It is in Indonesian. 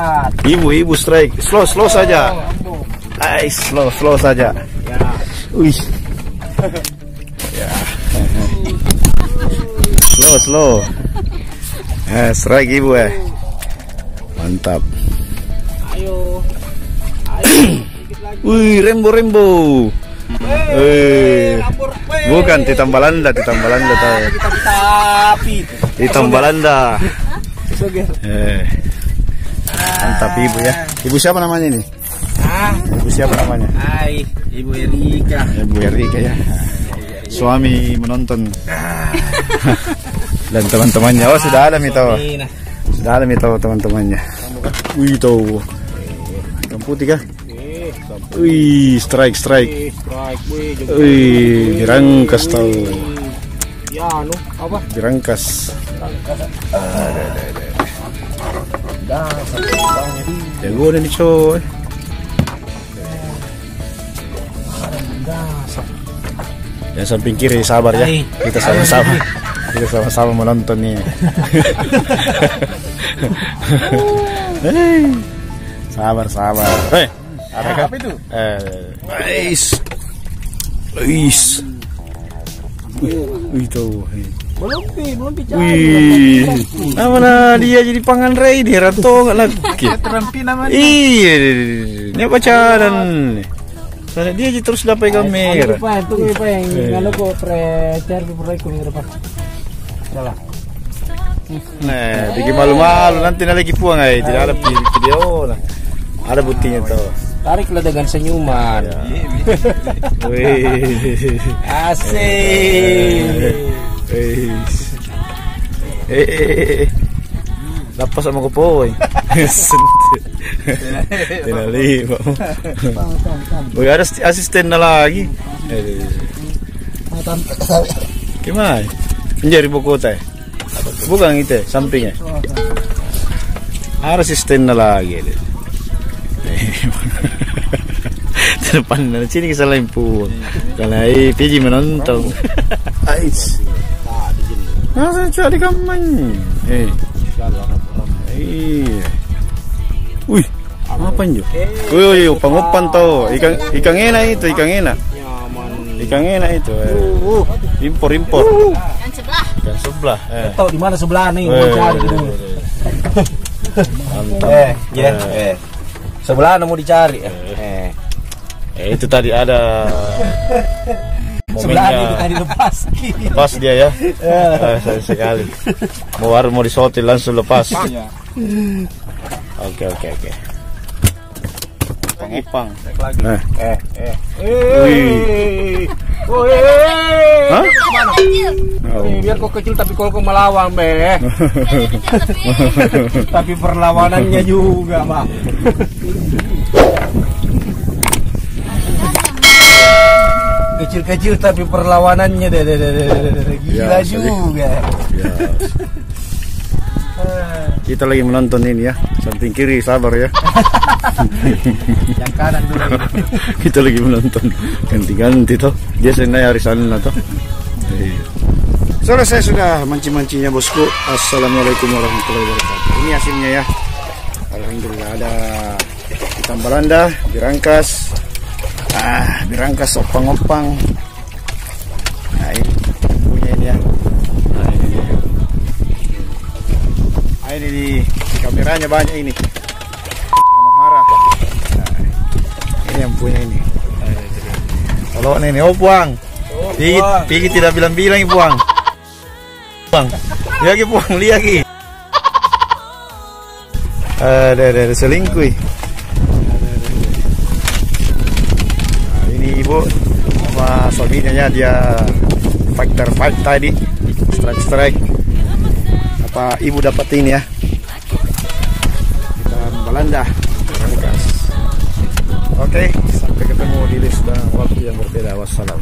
Cepat. Ibu strike. Slow saja. Slow saja. Ya. Wih. Ya. Slow. Strike ibu ya. Mantap. Ayo. Wih, Rembo. Bukan Titan Belanda tahu. Titan Belanda. Mantap ibu ya. Ibu siapa namanya ini? Ibu siapa namanya? Ibu Erika. Ibu Erika ya. Suami menonton. Dan teman-temannya. Oh, sudah ada mito. Sudah ada mito teman-temannya. Wih, tahu. Hitam putih kah? Wih, strike. Wih, dirangkas tahu. Ya, apa? Dirangkas. Jago nih coy. Yang samping kiri sabar ya. Kita sama-sama menonton nih. Sabar. Ada apa itu? Wih tuh. Belum bicara. Wih. Mana dia jadi pangan rei di ranto nggak lagi. Terampi namanya. Iya. Ini pacaran. Soalnya dia terus dapat kamera. Tunggu yang kalau kok precer proyek ini depan. Salah. Nah, bikin malu-malu nanti lagi puang ay. Tidak ada video lah. Ada buktinya tuh. Tariklah dengan senyuman. Wih. Asik. Lapas sama kopoy. Tinali. Wih, ada asisten lagi. Gimana? Menjadi buku teh. Bukan itu, sampingnya. Ada asisten lagi. Depan sini kesalahan pun. Karena PJ menonton. Ais. Nasa cari kaman. Wih, apa nyo? Wih, pangupan to. Ikan enak itu, ikan enak. Ikan enak itu. Impor. Yang sebelah. Tahu di mana sebelah nih? Mau cari dulu. Mantap. Sebelah mau dicari. Itu tadi ada sebelah ini dilepas. Lepas dia ya. Sayang sekali. Mau disotil langsung lepas. Oke. Pangipang. Hah? Biar kok kecil tapi kalau kau melawan be. Tapi perlawanannya juga mah. Kecil tapi perlawanannya gila juga. Kita lagi menonton ini ya, samping kiri sabar ya. Yang kanan dulu. Kita lagi menonton ganti-ganti toh. Biasanya hari sana toh. Sore saya sudah mancing-mancingnya bosku. Assalamualaikum warahmatullahi wabarakatuh. Ini hasilnya ya. Alhamdulillah ada ikan Belanda dirangkas. Dirangkas opang-opang. Nah ini punya ini ya. Ini di kameranya banyak ini. Manohara. Ini yang punya ini. Kalau ini puang. Pigi tidak bilang-bilang puang. Puang. Lihat lagi puang, lihat lagi. Ada selingkuh. Ibu sama suaminya ya, dia fight tadi strike apa ibu dapat ini ya ikan Belanda. Oke, sampai ketemu di list dan waktu yang berbeda. Wassalam.